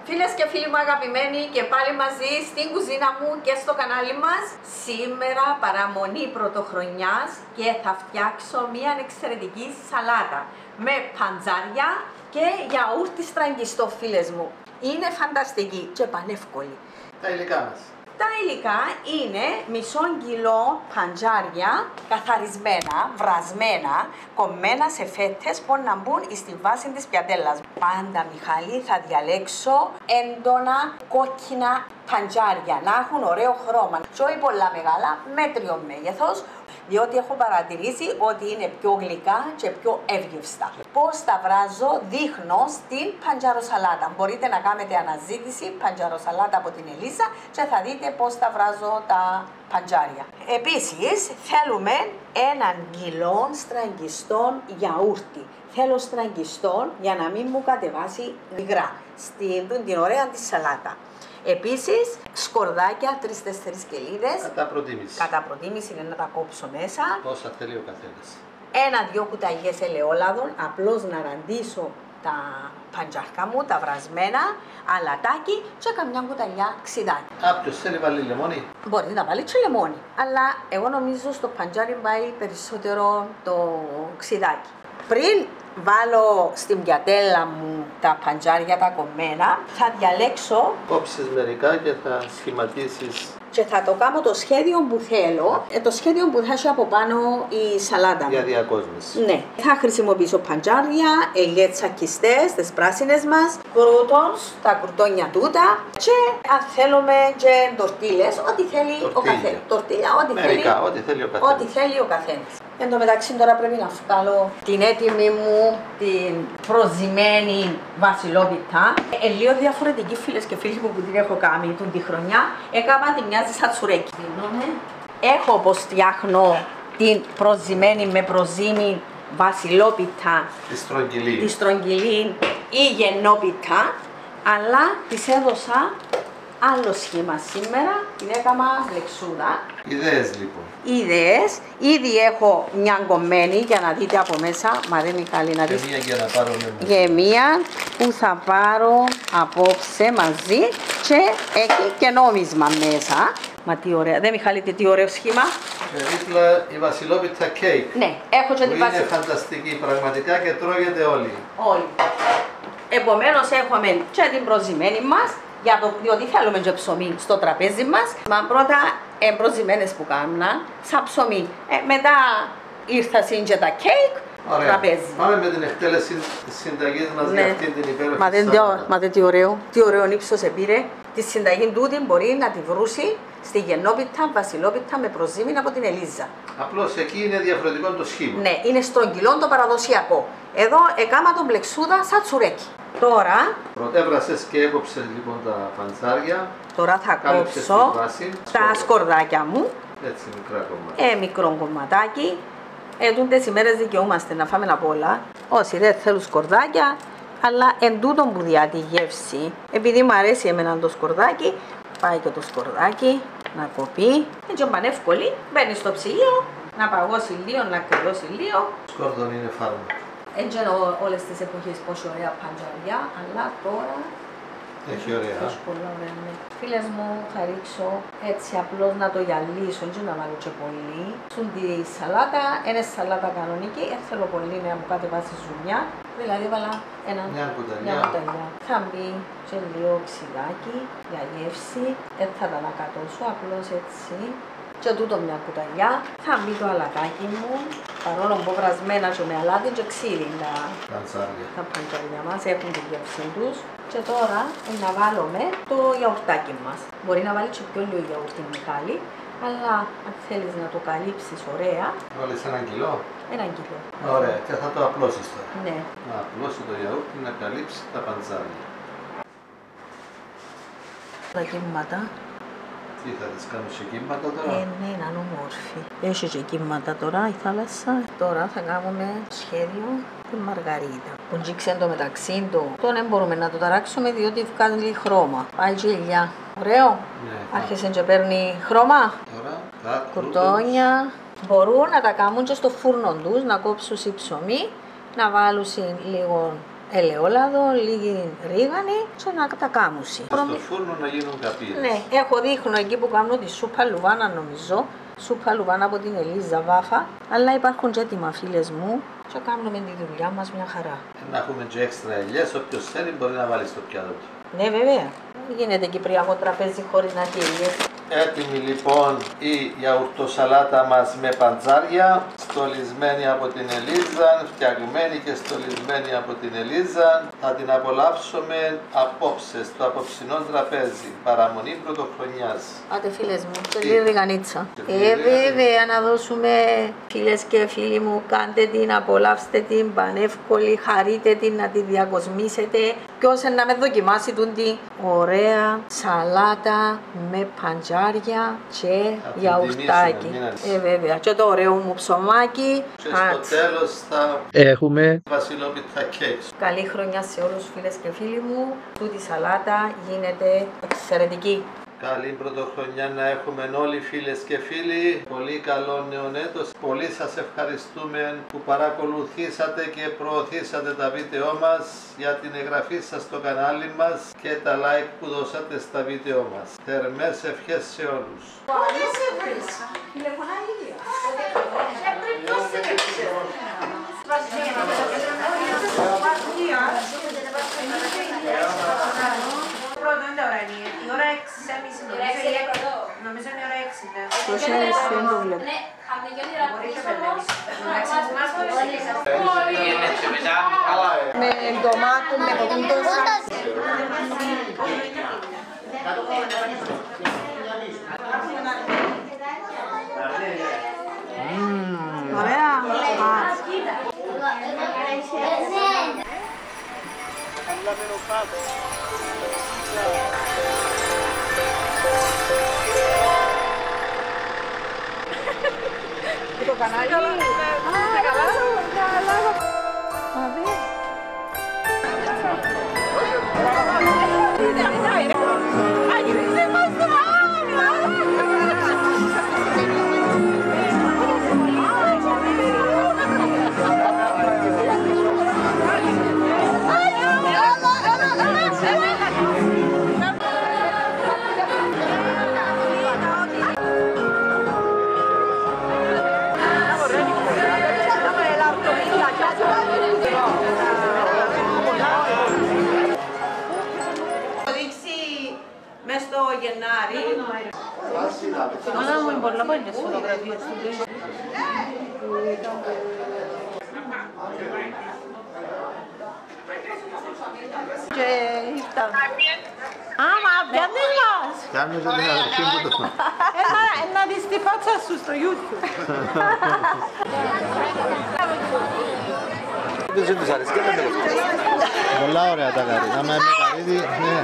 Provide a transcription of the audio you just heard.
Φίλες και φίλοι μου αγαπημένοι, και πάλι μαζί στην κουζίνα μου και στο κανάλι μας. Σήμερα παραμονή πρωτοχρονιάς και θα φτιάξω μια εξαιρετική σαλάτα με παντζάρια και γιαούρτι στραγγιστό, φίλες μου. Είναι φανταστική και πανεύκολη. Τα υλικά μας. Τα υλικά είναι μισό κιλό παντζάρια καθαρισμένα, βρασμένα, κομμένα σε φέτες που να μπουν στη βάση της πιατέλας. Πάντα, Μιχάλη, θα διαλέξω έντονα κόκκινα παντζάρια, να έχουν ωραίο χρώμα. Και όχι πολλά μεγάλα, μέτριο μέγεθος, διότι έχω παρατηρήσει ότι είναι πιο γλυκά και πιο εύγευστα. Πώς τα βράζω δείχνω στην παντζαροσαλάτα. Μπορείτε να κάνετε αναζήτηση παντζαροσαλάτα από την Ελίσσα και θα δείτε πώς τα βράζω τα παντζάρια. Επίσης θέλουμε 1 κιλό στραγγιστών γιαούρτι. Θέλω στραγγιστών για να μην μου κατεβάσει υγρά την ωραία της σαλάτα. Επίσης, σκορδάκια 3-4 κελίδες. Κατά προτίμηση. Κατά προτίμηση είναι να τα κόψω μέσα. Όσα θέλει ο καθένας. 1-2 κουταλιές ελαιόλαδων, απλώς να ραντίσω τα παντζάρκα μου, τα βρασμένα, αλατάκι και καμιά κουταλιά ξιδάκι. Κάποιος θέλει βάλει λεμόνι. Μπορείτε να βάλει και λεμόνι, αλλά εγώ νομίζω στο παντζάρι πάει περισσότερο το ξιδάκι. Πριν βάλω στην πιατέλα μου τα παντζάρια τα κομμένα, θα διαλέξω. Κόψεις μερικά και θα σχηματίσεις. Και θα το κάνω το σχέδιο που θέλω, το σχέδιο που θα έχει από πάνω η σαλάτα μου. Για διακόσμηση. Ναι. Θα χρησιμοποιήσω παντζάρια, ελιές τσακιστές, τις πράσινες μας, κρουτόνς, τα κουρτόνια τούτα και αν θέλουμε και τορτίλες, ό,τι θέλει ο καθένας. Τορτίλια, μερικά, ό,τι θέλει ο καθένας. Ό,τι θέλει ο καθένας. Εν τω μεταξύ τώρα πρέπει να βγάλω την έτοιμη μου, την προζυμένη βασιλόπιτα. Λίγο διαφορετική, φίλες και φίλοι μου, που την έχω κάνει τη χρονιά. Έκανα τη μοιάζει σαν τσουρέκι. Έχω όπως φτιάχνω την προζυμένη με προζύμη βασιλόπιτα. Τη στρογγυλή ή γενόπιτα. Αλλά της έδωσα άλλο σχήμα σήμερα, την έκανα λεξούδα. Ιδέες λοιπόν. Ιδέες, ήδη έχω μια κομμένη για να δείτε από μέσα, μα δεν είναι καλή να δείτε. Και μία για να πάρω και μία που θα πάρω απόψε μαζί και έχει και νόμισμα μέσα. Μα τι ωραία, δεν Μιχάλη, τι ωραίο σχήμα. Και δίπλα η βασιλόπιτα κέικ. Ναι, έχω και την είναι φανταστική πραγματικά και τρώγεται όλοι. Όλοι. Επομένως έχουμε και την προζυμένη μας, διότι θέλουμε και ψωμί στο τραπέζι μας. Μα πρώτα προζυμένες που κάμνα, σαν ψωμί. Μετά ήρθα και τα κέικ, τραπέζι. Πάμε με την εκτέλεση της συνταγής μας για αυτήν την υπέροχη σάλατα. Μα τι ωραίο ύψος επήρε. Τη συνταγή τούτη μπορεί να τη βρούσει στη γενόπιτα, βασιλόπιτα με προζύμη από την Ελίζα. Απλώς εκεί είναι διαφορετικό το σχήμα. Ναι, είναι στρογγυλό το παραδοσιακό. Εδώ έκανα τον πλεξούδα σαν τσουρέκι. Τώρα πρωτέβρασες και έκοψες λοιπόν τα παντζάρια. Τώρα θα κόψω τα σκορδάκια μου. Έτσι μικρά κομμάτια. Μικρό κομματάκι. Τούτες ημέρες δικαιούμαστε να φάμε απ' όλα. Όσοι δεν θέλουν σκορδάκια, αλλά εν τούτον που διά τη γεύση, επειδή μου αρέσει εμένα το σκορδάκι, πάει και το σκορδάκι να κοπεί. Έτσι πανεύκολη, μπαίνει στο ψυγείο, να παγώσει λίγο, να κρυώσει λίγο. Σκόρδον είναι φάρμακο. Έτσι όλες τις εποχές πόσο ωραία παντζαριά, αλλά τώρα έχει ωραία. Έχει πολλά ωραία, ναι. Φίλες μου, θα ρίξω έτσι απλώς να το γυαλίσω, έτσι να βάλω και πολύ. Στον τη σαλάτα, είναι σαλάτα κανονική, θέλω πολύ να μου κατεβάσει ζουμιά. Δηλαδή βάλα μια κουταλιά. Θα μπει και λίγο ξυλάκι για γεύση. Έτσι θα τα ανακατώσω, απλώς έτσι. Και τούτο μια κουταλιά. Θα μπει το αλατάκι μου, παρόλο που βρασμένα και με αλάτι και ξύδι τα παντζάρια μας, έχουν τη γεύση τους. Και τώρα να βάλουμε το γιαουρτάκι μας. Μπορεί να βάλεις και πιο λίγο γιαουρτί, Μιχάλη, αλλά αν θέλεις να το καλύψεις ωραία. Βάλεις 1 κιλό. 1 κιλό. Ωραία, και θα το απλώσεις τώρα. Ναι. Να απλώσει το γιαούρτι να καλύψει τα παντζάρια. Τα κύματα. Τι θα τις κάνω σε κύματα τώρα. Ναι, είναι ανομόρφη. Έχει και κύματα τώρα η θάλασσα. Τώρα θα κάνουμε σχέδιο τη μαργαρίτα. Που τζίξε το μεταξύ του. Τώρα δεν μπορούμε να το ταράξουμε διότι βγάζει χρώμα. Πάει και ηλιά. Ωραίο. Ναι, άρχισε και παίρνει χρώμα. Τώρα τα κουρτόνια. Μπορούν να τα κάνουν και στο φούρνο τους, να κόψουν ψωμί, να βάλουν λίγο ελαιόλαδο, λίγη ρίγανη και να τα κάμουσει. Στο φούρνο να γίνουν καπίες. Ναι, έχω δείχνω εκεί που κάνω τη σούπα λουβάνα νομίζω. Σούπα λουβάνα από την Ελίζα Βάφα. Αλλά υπάρχουν και έτοιμα φίλες μου και κάνουμε τη δουλειά μας μια χαρά. Να έχουμε και έξτρα ελιές, όποιος θέλει μπορεί να βάλει στο πιάτο του. Ναι, βέβαια. Δεν γίνεται κυπριακό τραπέζι χωρίς να έχει ελιές. Έτοιμη λοιπόν η γιαουρτοσαλάτα μας με παντζάρια, στολισμένη από την Ελίζα, φτιαγμένη και στολισμένη από την Ελίζα. Θα την απολαύσουμε απόψε στο απόψινό τραπέζι, παραμονή πρωτοχρονιάς. Άντε φίλες μου, και λίγη ριγανίτσα. Βέβαια, να δώσουμε φίλες και φίλοι μου, κάντε την, απολαύστε την, πανεύκολη, χαρείτε την, να τη διακοσμήσετε. Ποιος να με δοκιμάσει την ωραία σαλάτα με παντζάρια και γιαουρτάκι. Βέβαια, και το ωραίο μου ψωμάκι. Και στο τέλος θα έχουμε βασιλόπιτα κέικ. Καλή χρονιά σε όλους φίλες και φίλοι μου. Τούτη σαλάτα γίνεται εξαιρετική. Καλή πρωτοχρονιά να έχουμε όλοι φίλες και φίλοι. Πολύ καλό νέο έτος. Πολύ σας ευχαριστούμε που παρακολουθήσατε και προωθήσατε τα βίντεό μας, για την εγγραφή σας στο κανάλι μας και τα like που δώσατε στα βίντεό μας. Θερμές ευχές σε όλους. Πρώτο είναι τα ώρα είναι, η ώρα 6.30 νομίζω είναι η ώρα 6. Το χέρι σου δεν το βλέπω. Με ντομάτου, με κοντόσα. Ωραία. Το κανάλι. Μες στο Γενάρη. Μάνα μου μπορεί να πάρει τις φωτογραφίες του. Και ήρθα. Άμα, πιάνεις μας. Κάνουμε και την αδερφή μου το. Να δεις τη φάτσα σου στο YouTube. Δεν τους αρέσει και τα τελευταία. Πολλά ωραία τα καρύδια. Άμα είναι καρύδι, ναι.